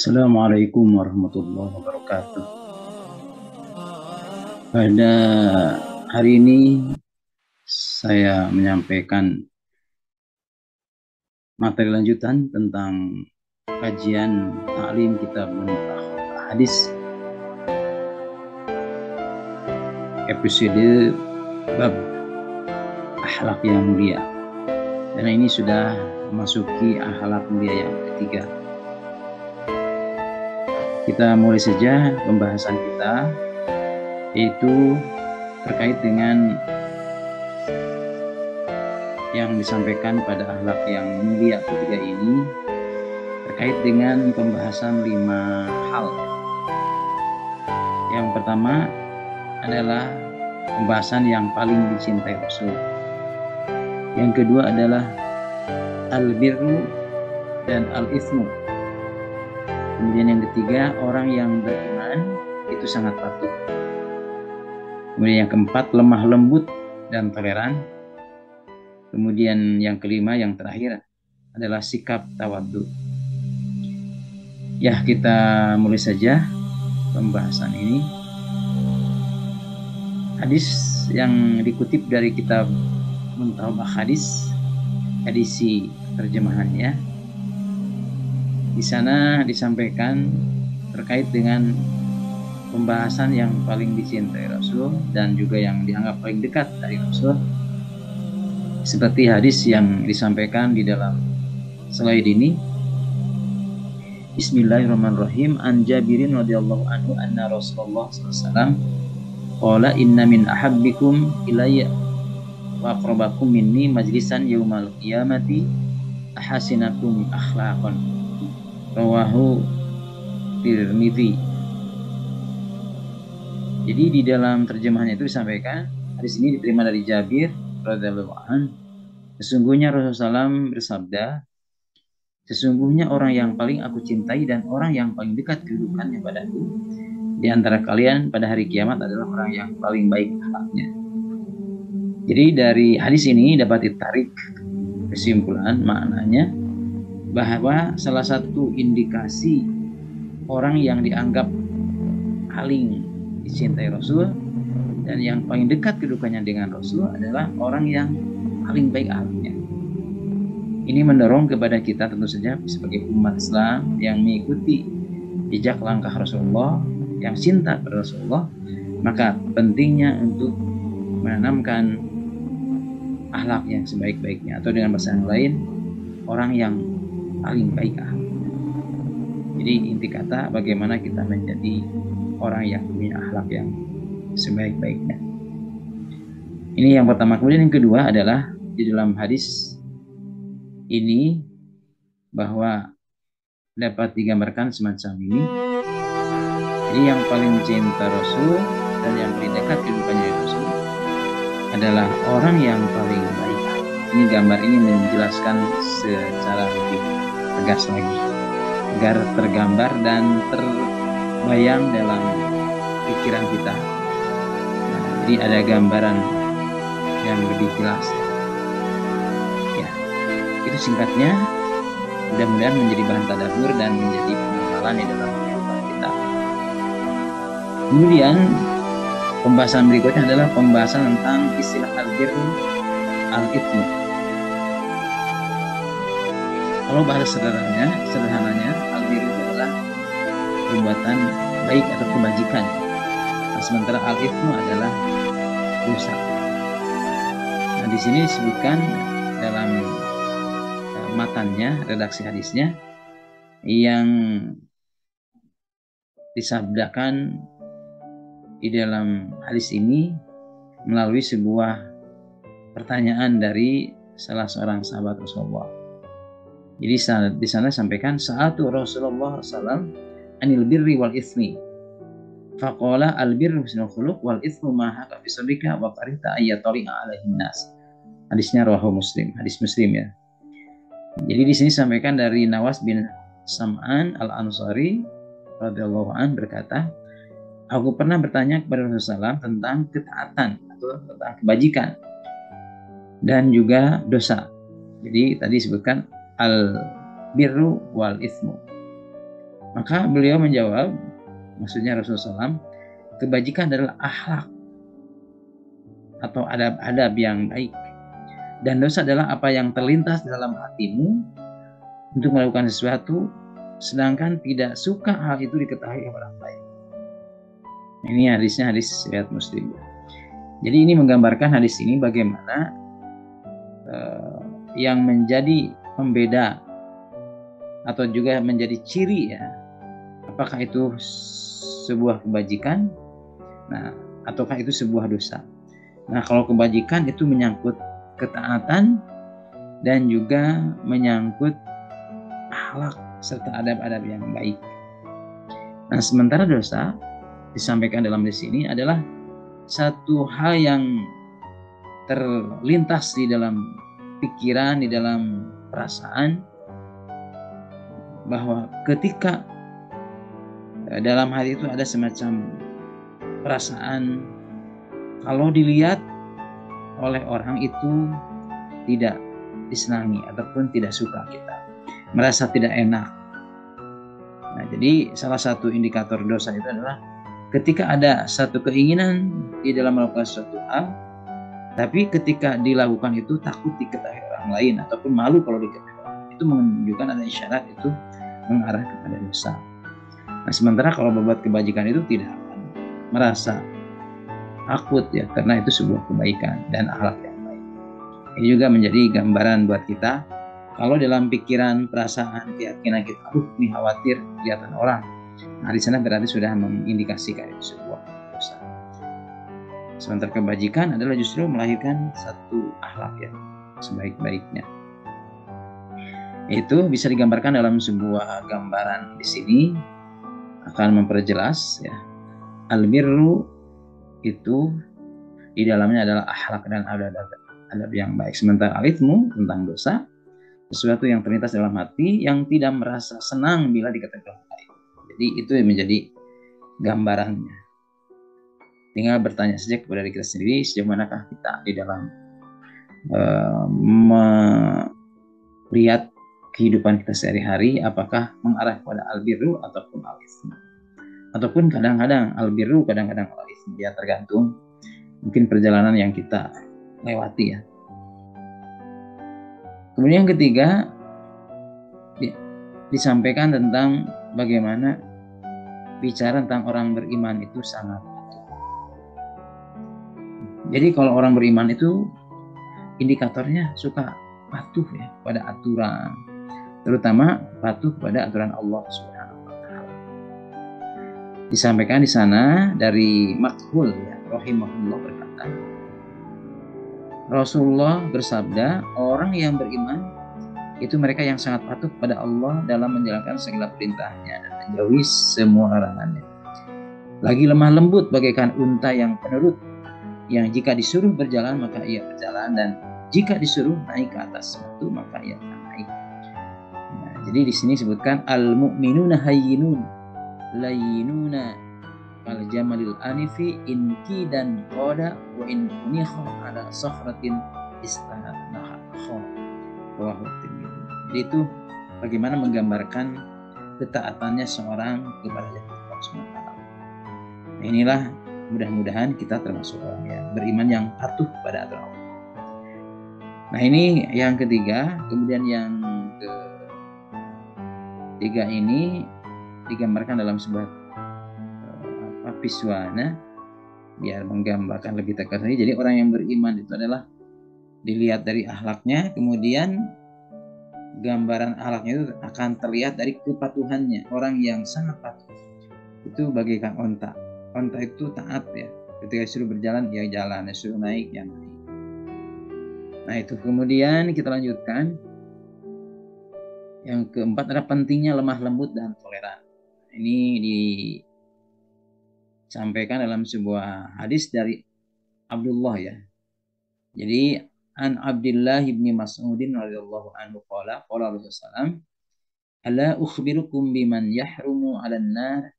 Assalamualaikum warahmatullahi wabarakatuh. Pada hari ini saya menyampaikan materi lanjutan tentang kajian taklim kitab hadis episode bab akhlak yang mulia. Dan ini sudah memasuki akhlak mulia yang ketiga. Kita mulai saja pembahasan kita, yaitu terkait dengan yang disampaikan pada akhlak yang mulia ketiga ini, terkait dengan pembahasan 5 hal. Yang pertama adalah pembahasan yang paling dicintai Rasul. Yang kedua adalah al-birru dan al-ithmu. Kemudian yang ketiga, orang yang beriman itu sangat patuh. Kemudian yang keempat, lemah lembut dan toleran. Kemudian yang kelima, yang terakhir adalah sikap tawadhu. Ya, kita mulai saja pembahasan ini. Hadis yang dikutip dari kitab Muntahabah Hadis, edisi terjemahannya. Di sana disampaikan terkait dengan pembahasan yang paling dicintai Rasul dan juga yang dianggap paling dekat dari Rasul, seperti hadis yang disampaikan di dalam slide ini. Bismillahirrahmanirrahim. An Jabirin radhiyallahu anhu anna Rasulullah sallallahu alaihi wasallam qala inna min ahabbikum ilayya wa aqrabakum minni majlisan yaumal qiyamati ahasinakum akhlaqan. Rawahu Tirmidzi. Jadi di dalam terjemahannya itu disampaikan, hadis ini diterima dari Jabir radhiyallahu anhu. Sesungguhnya Rasulullah SAW bersabda, sesungguhnya orang yang paling aku cintai dan orang yang paling dekat kedudukannya padaku di antara kalian pada hari kiamat adalah orang yang paling baik akhlaknya. Jadi dari hadis ini dapat ditarik kesimpulan maknanya bahwa salah satu indikasi orang yang dianggap paling dicintai Rasul dan yang paling dekat kedudukannya dengan Rasul adalah orang yang paling baik akhlaknya. Ini mendorong kepada kita tentu saja sebagai umat Islam yang mengikuti jejak langkah Rasulullah, yang cinta pada Rasulullah, maka pentingnya untuk menanamkan akhlak yang sebaik-baiknya, atau dengan bahasa yang lain, orang yang paling baik akhlaknya. Jadi inti kata, bagaimana kita menjadi orang yang punya akhlak yang sebaik-baiknya. Ini yang pertama. Kemudian yang kedua adalah di dalam hadis ini bahwa dapat digambarkan semacam ini. Jadi yang paling cinta Rasul dan yang paling dekat kedudukannya Rasul adalah orang yang paling baik. Ini gambar ini menjelaskan secara lebih tegas lagi agar tergambar dan terbayang dalam pikiran kita. Nah, jadi ada gambaran yang lebih jelas. Ya, itu singkatnya. Mudah-mudahan menjadi bahan tadabbur dan menjadi pengamalan di dalam kehidupan kita. Kemudian pembahasan berikutnya adalah pembahasan tentang istilah al-birru al-ithmu. Kalau bahasa sederhananya al-birru adalah perbuatan baik atau kebajikan. Nah, sementara al-ithmu adalah dosa. Nah, di sini disebutkan dalam matannya, redaksi hadisnya, yang disabdakan di dalam hadis ini melalui sebuah pertanyaan dari salah seorang sahabat Rasulullah. Jadi di sana sampaikan sa'atu Rasulullah SAW anil birri wal ithmi. Faqala al birru husnul khuluq wal ithmu ma haka fi sadrika wa qarita ayatari'a alaihin nas. Hadisnya rawahu Muslim, hadis Muslim ya. Jadi di sini sampaikan dari Nawas bin Sam'an al-Ansari radhiyallahu an berkata, aku pernah bertanya kepada Rasulullah SAW tentang ketaatan atau tentang kebajikan dan juga dosa. Jadi tadi disebutkan al-birru wal ithmu. Maka beliau menjawab, maksudnya Rasulullah SAW, kebajikan adalah akhlak atau adab-adab yang baik. Dan dosa adalah apa yang terlintas dalam hatimu untuk melakukan sesuatu, sedangkan tidak suka hal itu diketahui oleh orang lain. Ini hadisnya hadis riwayat Muslim. Jadi ini menggambarkan hadis ini bagaimana yang menjadi pembeda atau juga menjadi ciri ya, apakah itu sebuah kebajikan, nah ataukah itu sebuah dosa. Nah kalau kebajikan itu menyangkut ketaatan dan juga menyangkut akhlak serta adab-adab yang baik. Nah sementara dosa disampaikan dalam hadis ini adalah satu hal yang terlintas di dalam pikiran, di dalam perasaan, bahwa ketika dalam hal itu ada semacam perasaan kalau dilihat oleh orang itu tidak disenangi ataupun tidak suka, kita merasa tidak enak. Nah, jadi salah satu indikator dosa itu adalah ketika ada satu keinginan di dalam melakukan suatu hal, tapi ketika dilakukan itu takut diketahui orang lain ataupun malu kalau diketahui orang, itu menunjukkan ada isyarat itu mengarah kepada dosa. Nah, sementara kalau berbuat kebajikan itu tidak akan merasa takut ya, karena itu sebuah kebaikan dan akhlak yang baik. Ini juga menjadi gambaran buat kita. Kalau dalam pikiran, perasaan, keyakinan kita, ini khawatir kelihatan orang, nah di sana berarti sudah mengindikasikan itu sebuah dosa. Sementara kebajikan adalah justru melahirkan satu akhlak yang sebaik-baiknya. Itu bisa digambarkan dalam sebuah gambaran di sini, akan memperjelas ya. Albirru itu di dalamnya adalah akhlak dan adab yang baik. Sementara alithmu tentang dosa, sesuatu yang terlintas dalam hati yang tidak merasa senang bila dikatakan orang lain. Jadi itu yang menjadi gambarannya. Tinggal bertanya saja kepada diri kita sendiri, sejauh manakah kita di dalam melihat kehidupan kita sehari-hari, apakah mengarah kepada albirru ataupun alithmu. Ataupun kadang-kadang albirru, kadang-kadang alithmu. Ya tergantung mungkin perjalanan yang kita lewati ya. Kemudian yang ketiga, disampaikan tentang bagaimana bicara tentang orang beriman itu sangat patuh. Jadi kalau orang beriman itu indikatornya suka patuh ya pada aturan, terutama patuh pada aturan Allah Subhanahu wa taala. Disampaikan di sana dari Makhul ya, rahimahullah berkata, Rasulullah bersabda, orang yang beriman itu mereka yang sangat patuh pada Allah dalam menjalankan segala perintahnya dan menjauhi semua larangannya. Lagi lemah lembut bagaikan unta yang penurut, yang jika disuruh berjalan maka ia berjalan, dan jika disuruh naik ke atas batu maka ia akan naik. Nah, jadi di sini disebutkan al-mu'minuna hayyinun layyinuna kal jamalil anifi inki dan qoda wa in kunikha ala sakhratin istanaha kha. Jadi itu bagaimana menggambarkan ketaatannya seorang kepada Allah SWT. Nah, inilah mudah-mudahan kita termasuk orang yang beriman yang patuh pada aturan Allah. Nah ini yang ketiga. Kemudian yang ketiga ini digambarkan dalam sebuah visualnya biar menggambarkan lebih tegas lagi. Jadi orang yang beriman itu adalah dilihat dari akhlaknya, kemudian gambaran akhlaknya itu akan terlihat dari kepatuhannya. Orang yang sangat patuh itu bagaikan onta. Onta itu taat ya. Ketika disuruh berjalan ya jalan, disuruh naik ya naik. Nah itu kemudian kita lanjutkan. Yang keempat adalah pentingnya lemah lembut dan toleran. Ini disampaikan dalam sebuah hadis dari Abdullah ya. Jadi an Abdullah bin Mas'udin radhiyallahu anhu qala Rasulullah, ala ukhbirukum biman yahrumu 'alan nar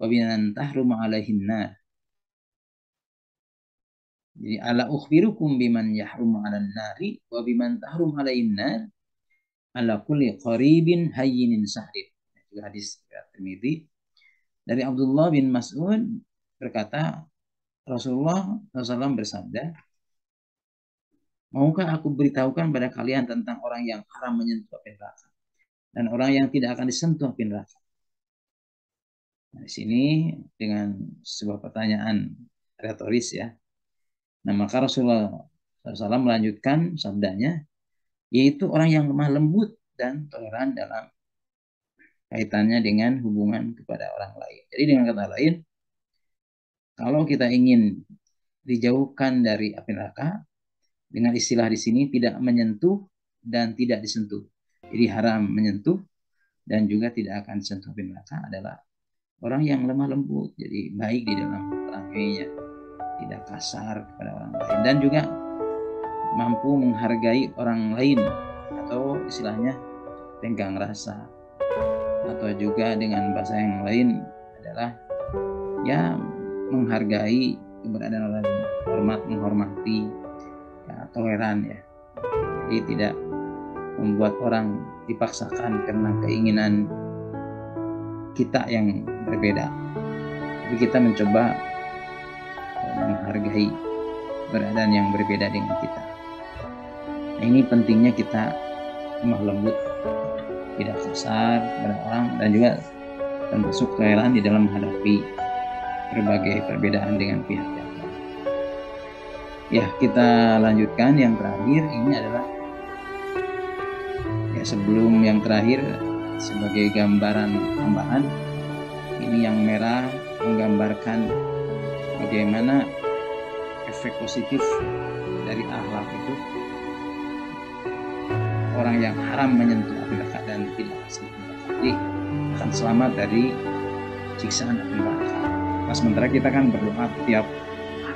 wa biman tahrumu 'alaihin nar. Jadi ala ukhbirukum biman yahrumu 'alan nari wa biman tahrumu 'alaihin nar ala kulli qaribin hayyinin sahrin. juga hadis Tirmidzi dari Abdullah bin Mas'ud berkata, Rasulullah SAW bersabda, maukah aku beritahukan pada kalian tentang orang yang haram menyentuh api neraka dan orang yang tidak akan disentuh api neraka? Nah, di sini dengan sebuah pertanyaan retoris ya. Nah, maka Rasulullah SAW melanjutkan sabdanya, yaitu orang yang lemah lembut dan toleran dalam kaitannya dengan hubungan kepada orang lain. Jadi dengan kata lain, kalau kita ingin dijauhkan dari api neraka, dengan istilah di sini tidak menyentuh dan tidak disentuh. Jadi haram menyentuh dan juga tidak akan disentuh api neraka adalah orang yang lemah lembut, jadi baik di dalam perangainya, tidak kasar kepada orang lain, dan juga mampu menghargai orang lain, atau istilahnya tenggang rasa, atau juga dengan bahasa yang lain adalah ya menghargai keberadaan orang lain, menghormati, ya, toleran ya. Jadi tidak membuat orang dipaksakan karena keinginan kita yang berbeda. Tapi kita mencoba menghargai keberadaan yang berbeda dengan kita. Nah, ini pentingnya kita lemah lembut, tidak kasar kepada orang, dan juga termasuk toleran di dalam menghadapi berbagai perbedaan dengan pihak yang lain. Ya, kita lanjutkan yang terakhir. Ini adalah ya sebelum yang terakhir sebagai gambaran tambahan. Ini yang merah menggambarkan bagaimana efek positif dari akhlak itu. Orang yang haram menyentuh api neraka dan tidak sentuh neraka, jadi akan selamat dari siksaan api neraka. Nah, sementara kita kan berdoa tiap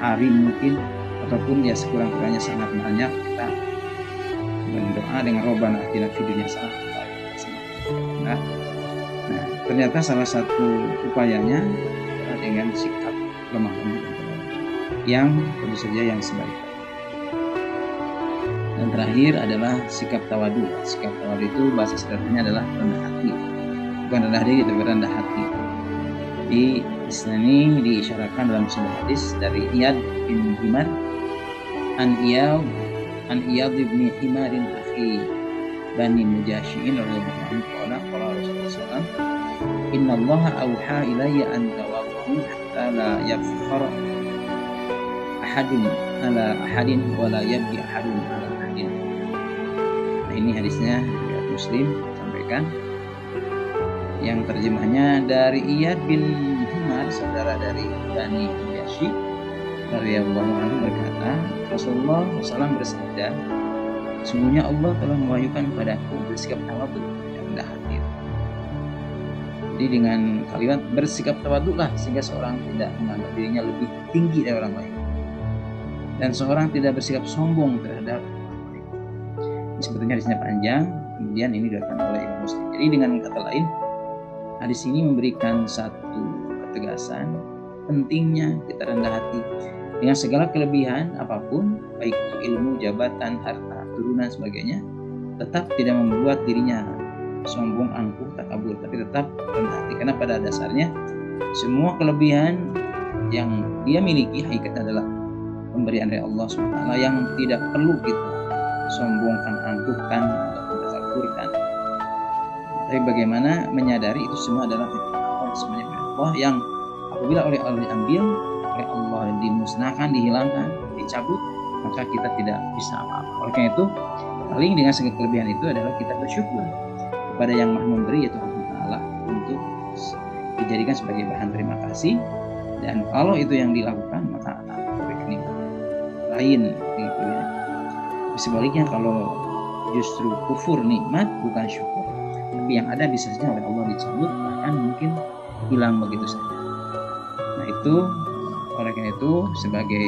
hari mungkin, ataupun ya sekurang-kurangnya sangat banyak kita berdoa dengan Rabbana atina fid dunya hasanah. Nah, ternyata salah satu upayanya adalah dengan sikap lemah lembut yang tentu saja yang sebaik. Dan terakhir adalah sikap tawadu. Sikap tawadu itu bahasa sederhananya adalah rendah hati. Bukan rendah diri, tapi rendah hati. Di sini diisyaratkan dalam sebuah hadis dari Iyad bin Himar an Iyad bin Himarin akhi Bani Mujashi'in radhiyallahu anhu qala Rasulullah SAW, inna Allah awha ilayya an tawaddu hatta la yafkhar ahadun ala ahadin wa la yabghi ahadun ala ahadin. Nah, ini hadisnya riwayat Muslim sampaikan, yang terjemahnya dari Iyad bin Himar, saudara dari Bani Mujashi radhiyallahu anhu berkata, Rasulullah SAW bersabda, sesungguhnya Allah telah mewahyukan padaku bersikap tawadhu, rendah hati. Jadi dengan kalimat bersikap tawadhulah, sehingga seorang tidak menganggap dirinya lebih tinggi dari orang lain, dan seorang tidak bersikap sombong terhadap orang lain. Ini sebetulnya hadisnya panjang, kemudian ini diriwayatkan oleh Imam Muslim. Jadi dengan kata lain, hadis ini memberikan satu ketegasan pentingnya kita rendah hati dengan segala kelebihan apapun, baik itu ilmu, jabatan, harta, turunan, sebagainya, tetap tidak membuat dirinya sombong, angkuh, takabur, tapi tetap rendah hati, karena pada dasarnya semua kelebihan yang dia miliki hakikatnya adalah pemberian dari Allah SWT yang tidak perlu kita sombongkan, angkuhkan, atau takaburkan. Tapi bagaimana menyadari itu semua adalah Allah, semuanya dari Allah, yang apabila oleh Allah diambil, oleh Allah dimusnahkan, dihilangkan, dicabut, maka kita tidak bisa apa-apa. Oleh karena itu, paling dengan segala kelebihan itu adalah kita bersyukur kepada yang Maha Memberi, yaitu Allah Ta'ala, untuk dijadikan sebagai bahan terima kasih. Dan kalau itu yang dilakukan, maka akan berkenik lain. Sebaliknya, kalau justru kufur nikmat bukan syukur, tapi yang ada bisa saja oleh Allah dicabut, bahkan mungkin hilang begitu saja. Nah, itu oleh karena itu sebagai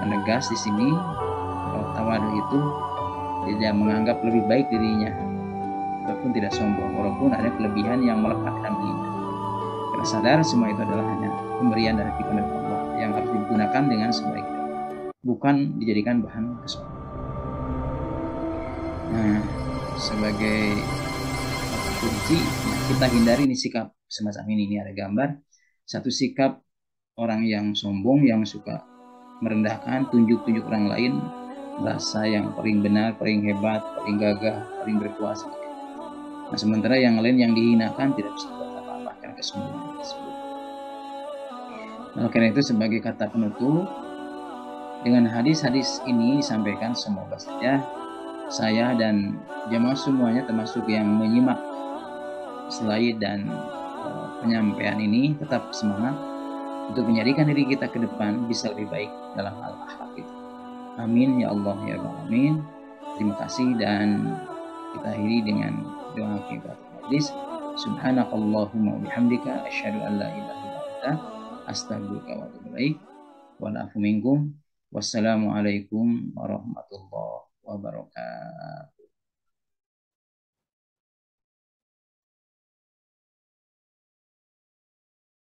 penegas di sini, tawadu itu tidak menganggap lebih baik dirinya ataupun tidak sombong, walaupun ada kelebihan yang melekatkan dirinya, karena sadar semua itu adalah hanya pemberian dari titipan dari Allah yang harus digunakan dengan sebaik-baiknya, bukan dijadikan bahan kesombongan. Nah, sebagai kunci. Nah, kita hindari nih sikap semacam ini. Ini ada gambar satu sikap orang yang sombong, yang suka merendahkan, tunjuk-tunjuk orang lain, merasa yang paling benar, paling hebat, paling gagah, paling berkuasa. Nah, sementara yang lain yang dihinakan tidak bisa buat apa-apa karena kesombongan tersebut. Nah, karena itu sebagai kata penutup, dengan hadis-hadis ini disampaikan, semoga saja saya dan jemaah semuanya termasuk yang menyimak slide dan penyampaian ini tetap semangat untuk menjadikan diri kita ke depan bisa lebih baik dalam hal akhlak itu. Amin ya Allah ya Rabbal alamin. Terima kasih, dan kita akhiri dengan doa kifaratul majlis. Subhanakallahumma wa bihamdika asyhadu an la ilaha illa anta astaghfiruka wa atubu ilaik. Wal afu minkum. Wassalamualaikum warahmatullahi wabarakatuh.